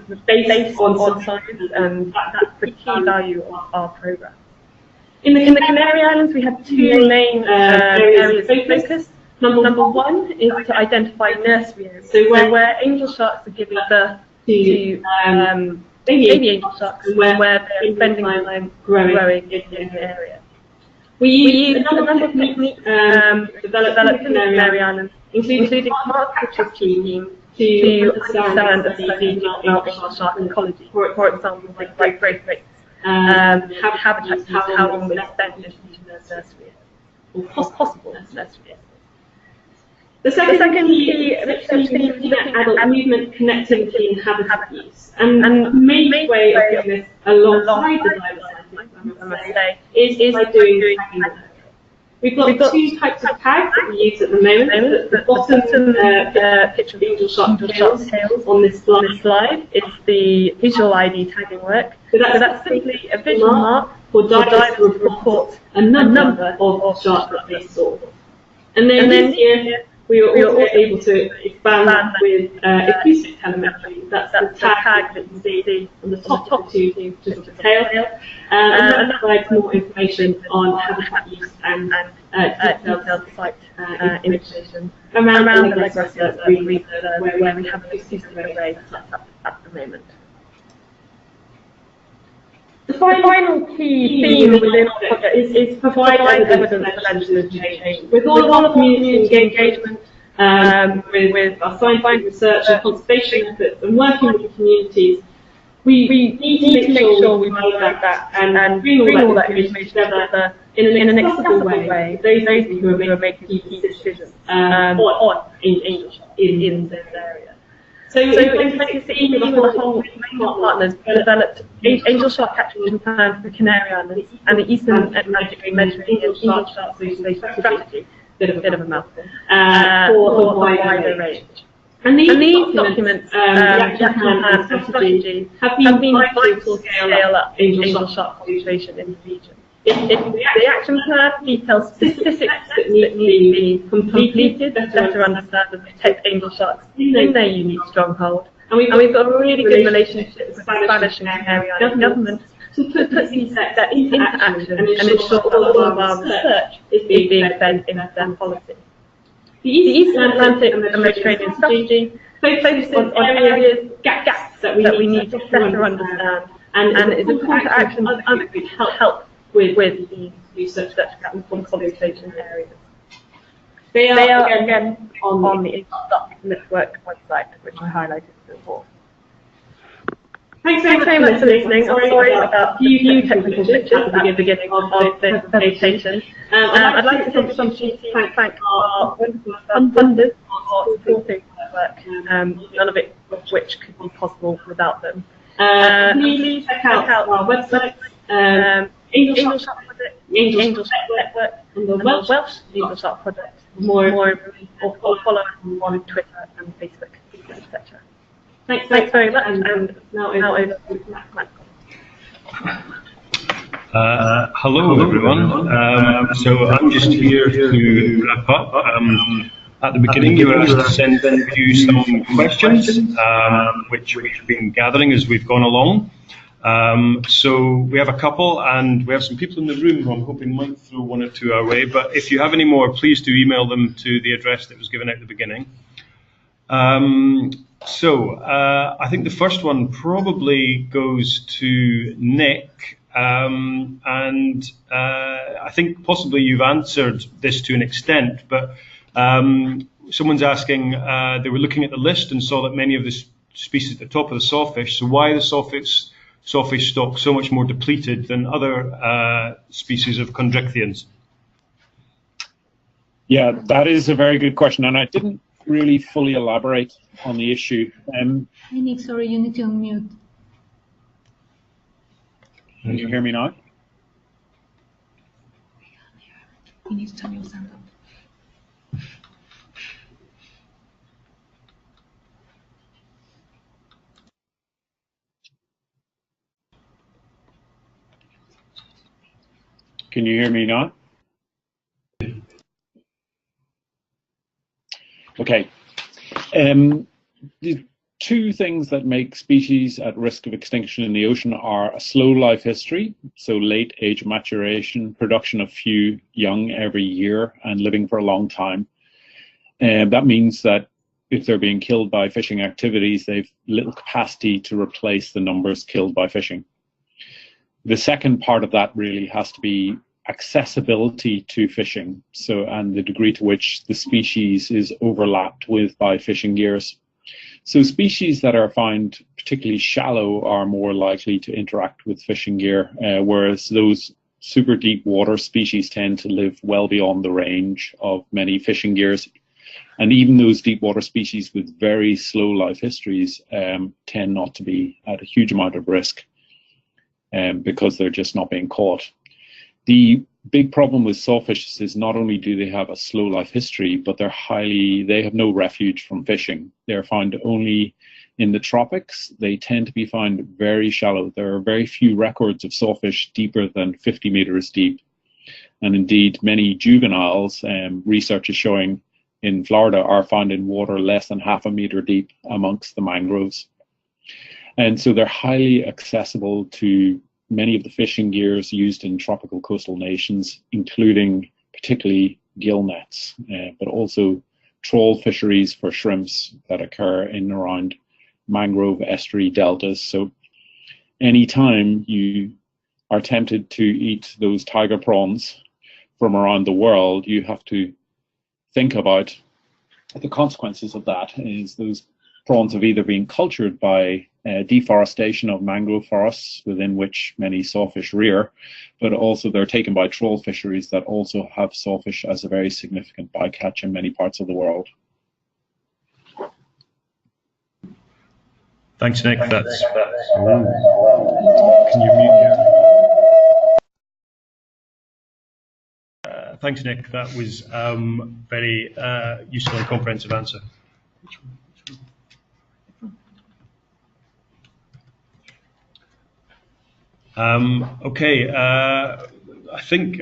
is based on science, and that's the key value of our programme. In the Canary Islands, we have two main areas of focus. Number one is to identify nursery areas, so where angel sharks are giving birth to baby angel sharks, and where they're spending time growing in the area. We use a number of techniques developed in the Canary Islands, including marker scheme, to understand and study angel shark ecology. For example, like growth rates, habitat use, how long they spend in nursery, or possible nursery. The second key research theme is looking at adult movement, connectivity, and habitat use. And the main way of doing this alongside the diversity, I must say, is by doing tagging work. We've got two types of tags that we use at the moment. The bottom picture of angel shark tails on this slide is the visual ID tagging work. So that's simply a visual mark for divers to report a number of sharks that they saw. And then this year, we were also able to expand with acoustic telemetry. That's the tag that you see on the top of the two, just of the tail. And that provides more information on habitat use and detailed site information around the leg reserve where we have an acoustic array at the moment. The final key theme within our project is to provide evidence for legislative change. With all of our community engagement, with our scientific research and conservation efforts, and working with the communities, we need to make sure we provide that and bring all that information together in an accessible way. Those who are making key decisions on angel sharks in this area. So in 2016, with the whole partners developed angel shark capture plan for the Canary Islands and the Eastern Atlantic Mediterranean angel shark strategy, bit of a mouthful, for a wider range. And these documents, the action plan and strategy, have been vital to scale up angel shark conservation in the region. The action plan details specific steps that need to be completed to better understand and protect angel sharks in their unique stronghold. And we've got a really good relationship with Spanish and Canarian governments to put these steps into action and ensure all of our research is being fed into their policy. The Eastern Atlantic and Mediterranean strategy focuses on areas, gaps that we need to better understand, and is a call to action to others who help with these research gaps on conservation areas. They are again on the Gollock network website, which I highlighted before. Thanks very much for listening. I'm sorry about the few technical glitches at the beginning of the presentation. I'd like to take some to thank our wonderful funders for supporting the work, none of it which could be possible without them. Please check out our website, Angel Shark Project, Angel Shark Network, and the Welsh Angel Shark Project. More or follow us on Twitter and Facebook, etc. Thanks very much, and now over to Matt. Hello everyone. So I'm just here to wrap up. At the beginning you were asked to send you some questions, which we've been gathering as we've gone along. So we have a couple, and we have some people in the room who I'm hoping might throw one or two our way, but if you have any more, please do email them to the address that was given at the beginning. I think the first one probably goes to Nick, and I think possibly you've answered this to an extent, but someone's asking, they were looking at the list and saw that many of the species at the top of the sawfish, so why the sawfish stock so much more depleted than other species of chondrichthyans? Yeah, that is a very good question, and I didn't really fully elaborate on the issue. Nick, sorry, you need to unmute. Can you hear me now? You need to turn your sound up. Can you hear me now? Okay. The two things that make species at risk of extinction in the ocean are a slow life history, so late age maturation, production of few young every year, and living for a long time. That means that if they're being killed by fishing activities, they've little capacity to replace the numbers killed by fishing. The second part of that really has to be accessibility to fishing, and the degree to which the species is overlapped with by fishing gears. So species that are found particularly shallow are more likely to interact with fishing gear, whereas those super deep water species tend to live well beyond the range of many fishing gears. And even those deep water species with very slow life histories tend not to be at a huge amount of risk because they're just not being caught. The big problem with sawfishes is not only do they have a slow life history, but they have no refuge from fishing. They're found only in the tropics. They tend to be found very shallow. There are very few records of sawfish deeper than 50 meters deep. And indeed, many juveniles, research is showing in Florida, are found in water less than half a meter deep amongst the mangroves. And so they're highly accessible to many of the fishing gears used in tropical coastal nations, including particularly gill nets, but also trawl fisheries for shrimps that occur in and around mangrove estuary deltas. So anytime you are tempted to eat those tiger prawns from around the world, you have to think about the consequences of that. Is those prawns have either been cultured by deforestation of mangrove forests within which many sawfish rear, but also they're taken by trawl fisheries that also have sawfish as a very significant bycatch in many parts of the world. Thanks, Nick. That's can you mute here? Thanks, Nick. That was very useful and comprehensive answer. Which one? Okay, I think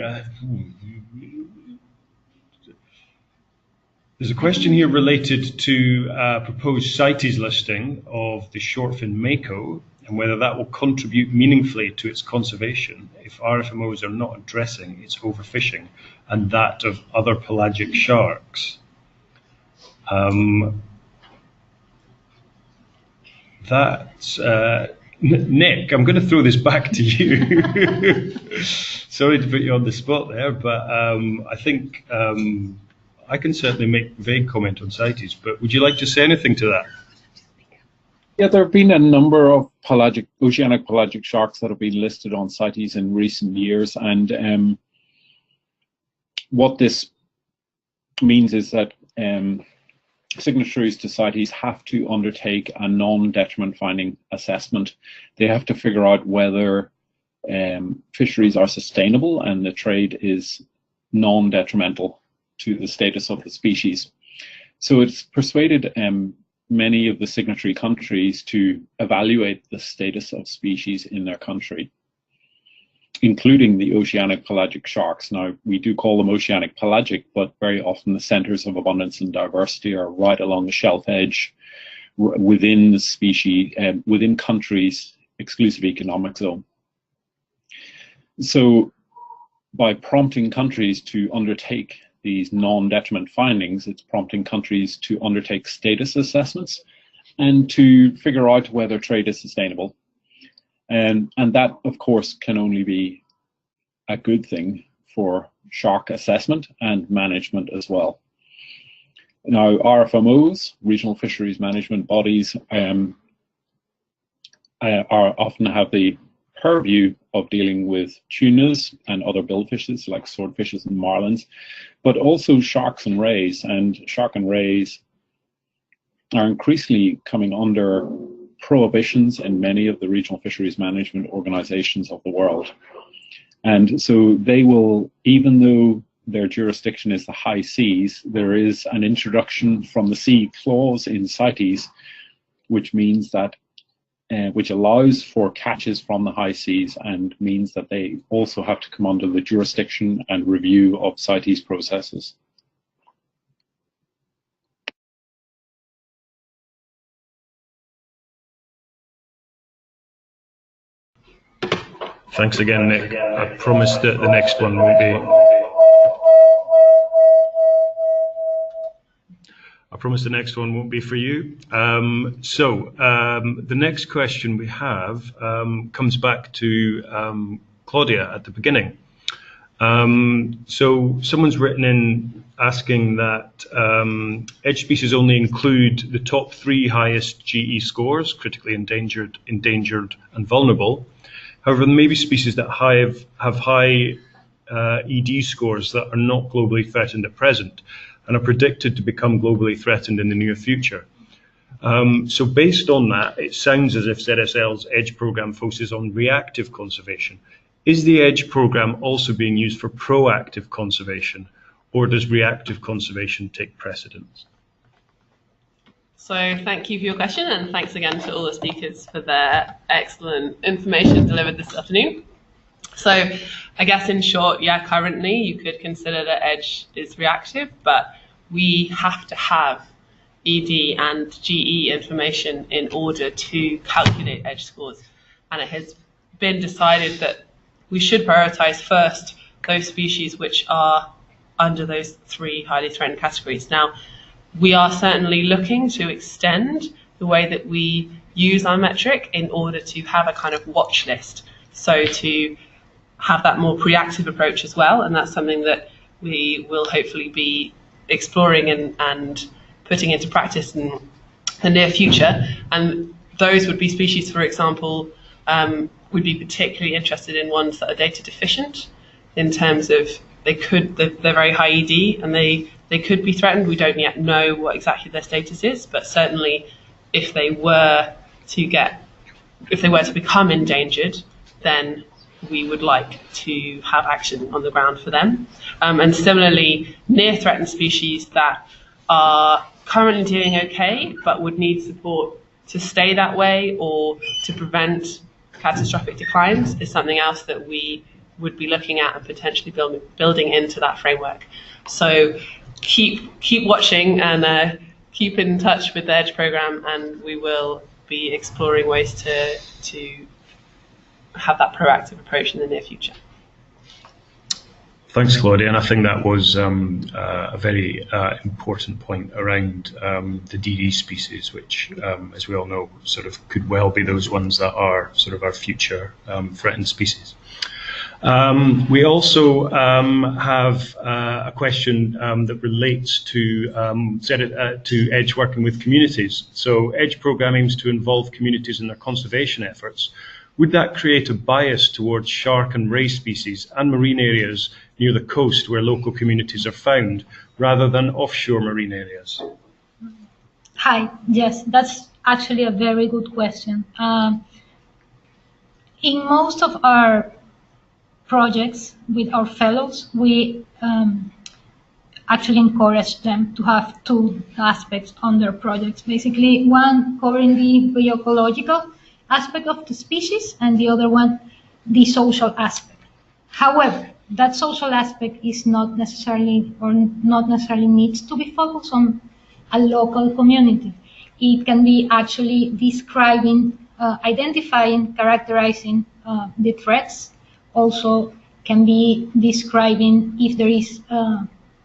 there's a question here related to proposed CITES listing of the shortfin mako and whether that will contribute meaningfully to its conservation if RFMOs are not addressing its overfishing and that of other pelagic sharks. Nick, I'm going to throw this back to you. Sorry to put you on the spot there, but I think I can certainly make vague comment on CITES, but would you like to say anything to that? Yeah, there have been a number of oceanic pelagic sharks that have been listed on CITES in recent years, and what this means is that signatories to CITES have to undertake a non-detriment finding assessment. They have to figure out whether fisheries are sustainable and the trade is non-detrimental to the status of the species. So it's persuaded many of the signatory countries to evaluate the status of species in their country, including the oceanic pelagic sharks. Now, we do call them oceanic pelagic, but very often the centers of abundance and diversity are right along the shelf edge within the species, within countries' exclusive economic zone. So by prompting countries to undertake these non-detriment findings, it's prompting countries to undertake status assessments and to figure out whether trade is sustainable. And that, of course, can only be a good thing for shark assessment and management as well. Now, RFMOs, regional fisheries management bodies, often have the purview of dealing with tunas and other billfishes like swordfishes and marlins, but also sharks and rays. And shark and rays are increasingly coming under prohibitions in many of the regional fisheries management organizations of the world. And so they will, even though their jurisdiction is the high seas, there is an introduction from the sea clause in CITES, which means that which allows for catches from the high seas and means that they also have to come under the jurisdiction and review of CITES processes. Thanks again, Nick. I promise that the next one won't be. I promise the next one won't be for you. The next question we have comes back to Claudia at the beginning. So someone's written in asking that edge species only include the top 3 highest GE scores, critically endangered, and vulnerable. However, there may be species that have high ED scores that are not globally threatened at present and are predicted to become globally threatened in the near future. So based on that, it sounds as if ZSL's EDGE program focuses on reactive conservation. Is the EDGE program also being used for proactive conservation, or does reactive conservation take precedence? So thank you for your question, and thanks again to all the speakers for their excellent information delivered this afternoon. So I guess in short, yeah, currently you could consider that EDGE is reactive, but we have to have ED and GE information in order to calculate EDGE scores. And it has been decided that we should prioritise first those species which are under those 3 highly threatened categories. Now, we are certainly looking to extend the way that we use our metric in order to have a kind of watch list. So to have that more reactive approach as well, and that's something that we will hopefully be exploring and putting into practice in the near future. And those would be species, for example, would be particularly interested in ones that are data deficient in terms of they're very high ED and they could be threatened. We don't yet know what exactly their status is, but certainly if they were to become endangered, then we would like to have action on the ground for them. And similarly, near threatened species that are currently doing okay, but would need support to stay that way or to prevent catastrophic declines is something else that we would be looking at and potentially building into that framework. So keep watching and keep in touch with the EDGE program, and we will be exploring ways to have that proactive approach in the near future. Thanks, Claudia, and I think that was a very important point around the DD species, which, as we all know, sort of could well be those ones that are sort of our future threatened species. We also have a question that relates to EDGE working with communities. So EDGE programme aims to involve communities in their conservation efforts. Would that create a bias towards shark and ray species and marine areas near the coast where local communities are found, rather than offshore marine areas? Hi, yes, that's actually a very good question. In most of our projects with our fellows, we actually encourage them to have two aspects on their projects. Basically, one covering the bioecological aspect of the species, and the other one, the social aspect. However, that social aspect is not necessarily needs to be focused on a local community. It can be actually describing, identifying, characterizing the threats. Also can be describing if there is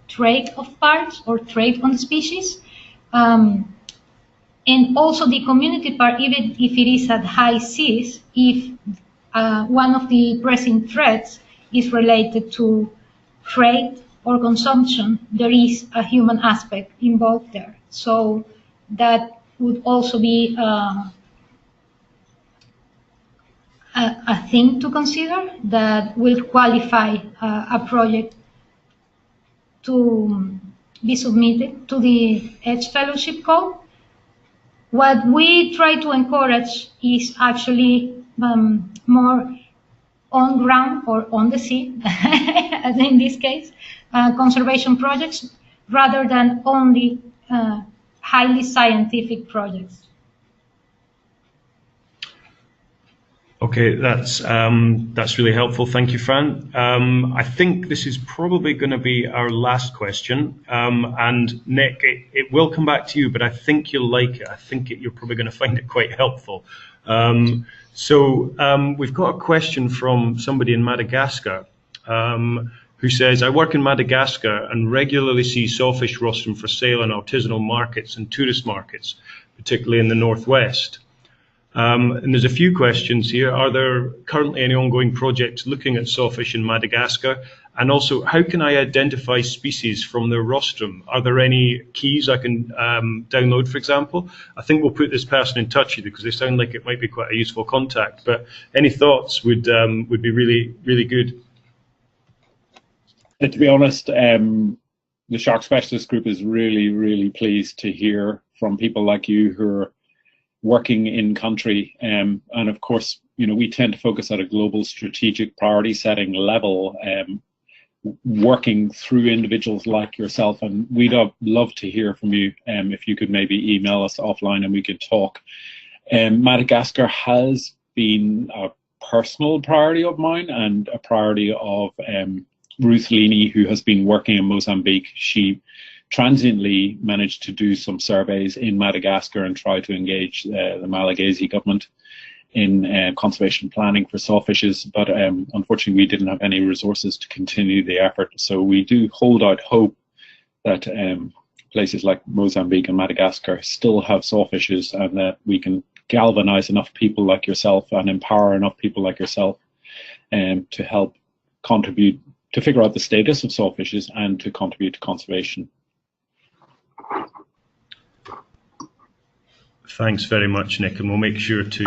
trade of parts or trade on the species. And also the community part, even if it is at high seas, if one of the pressing threats is related to trade or consumption, there is a human aspect involved there. So that would also be a thing to consider that will qualify a project to be submitted to the EDGE Fellowship Code. What we try to encourage is actually more on ground or on the sea, as in this case, conservation projects, rather than only highly scientific projects. Okay, that's really helpful. Thank you, Fran. I think this is probably going to be our last question. And Nick, it will come back to you, but I think you'll like it. I think you're probably going to find it quite helpful. We've got a question from somebody in Madagascar who says, I work in Madagascar and regularly see sawfish rostrum for sale in artisanal markets and tourist markets, particularly in the northwest. And there's a few questions here. Are there currently any ongoing projects looking at sawfish in Madagascar? And also, how can I identify species from their rostrum? Are there any keys I can download, for example? I think we'll put this person in touch with you because they sound like it might be quite a useful contact. But any thoughts would be really, really good. To be honest, the Shark Specialist Group is really, really pleased to hear from people like you who are working in country, and of course, you know, we tend to focus at a global strategic priority setting level, working through individuals like yourself, and we'd love to hear from you. If you could maybe email us offline and we could talk. Madagascar has been a personal priority of mine and a priority of Ruth Leaney, who has been working in Mozambique. She transiently managed to do some surveys in Madagascar and try to engage the Malagasy government in conservation planning for sawfishes, but unfortunately we didn't have any resources to continue the effort. So we do hold out hope that places like Mozambique and Madagascar still have sawfishes, and that we can galvanize enough people like yourself and empower enough people like yourself to help contribute to figure out the status of sawfishes and to contribute to conservation. Thanks very much, Nick, and we'll make sure to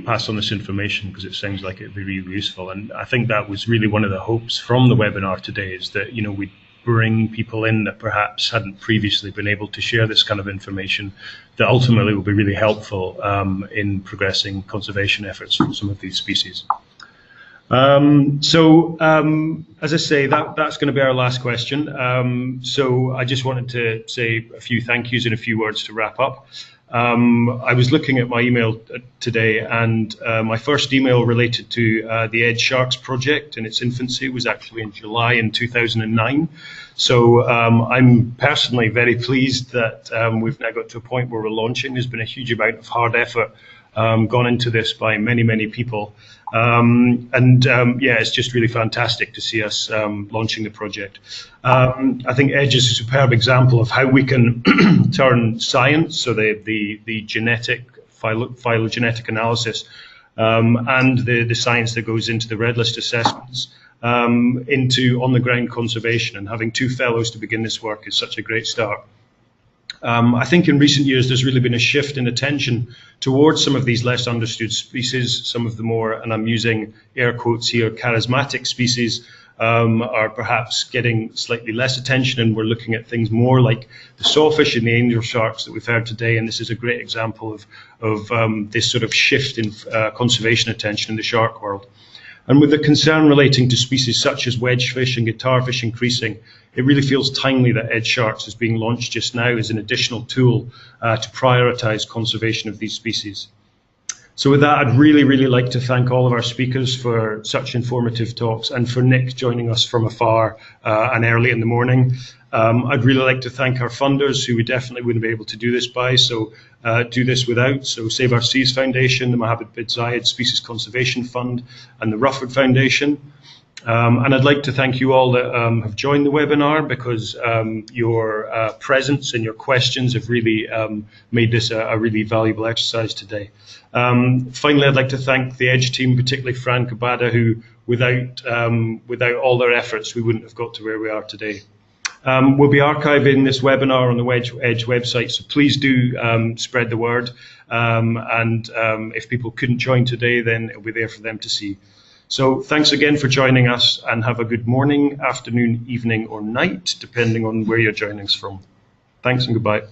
pass on this information because it sounds like it'd be really useful. And I think that was really one of the hopes from the webinar today, is that, you know, we bring people in that perhaps hadn't previously been able to share this kind of information that ultimately will be really helpful in progressing conservation efforts for some of these species. As I say, that's going to be our last question. So I just wanted to say a few thank yous and a few words to wrap up. I was looking at my email today, and my first email related to the Edge Sharks project in its infancy was actually in July in 2009. So I'm personally very pleased that we've now got to a point where we're launching. There's been a huge amount of hard effort gone into this by many, many people. Yeah, it's just really fantastic to see us launching the project. I think Edge is a superb example of how we can turn science, so the genetic, phylogenetic analysis, and the science that goes into the red list assessments, into on-the-ground conservation. And having 2 fellows to begin this work is such a great start. I think in recent years there's really been a shift in attention towards some of these less understood species. Some of the more, and I'm using air quotes here, charismatic species are perhaps getting slightly less attention, and we're looking at things more like the sawfish and the angel sharks that we've heard today. And this is a great example of this sort of shift in conservation attention in the shark world. And with the concern relating to species such as wedgefish and guitarfish increasing, it really feels timely that Edge Sharks is being launched just now as an additional tool to prioritise conservation of these species. So with that, I'd really, really like to thank all of our speakers for such informative talks, and for Nick joining us from afar and early in the morning. I'd really like to thank our funders, who we definitely wouldn't be able to do this without. So Save Our Seas Foundation, the Mohammed bin Zayed Species Conservation Fund, and the Rufford Foundation. And I'd like to thank you all that have joined the webinar, because your presence and your questions have really made this a really valuable exercise today. Finally, I'd like to thank the Edge team, particularly Fran Cabada, who without all their efforts, we wouldn't have got to where we are today. We'll be archiving this webinar on the Edge website, so please do spread the word. If people couldn't join today, then it'll be there for them to see. So thanks again for joining us, and have a good morning, afternoon, evening, or night, depending on where you're joining us from. Thanks and goodbye.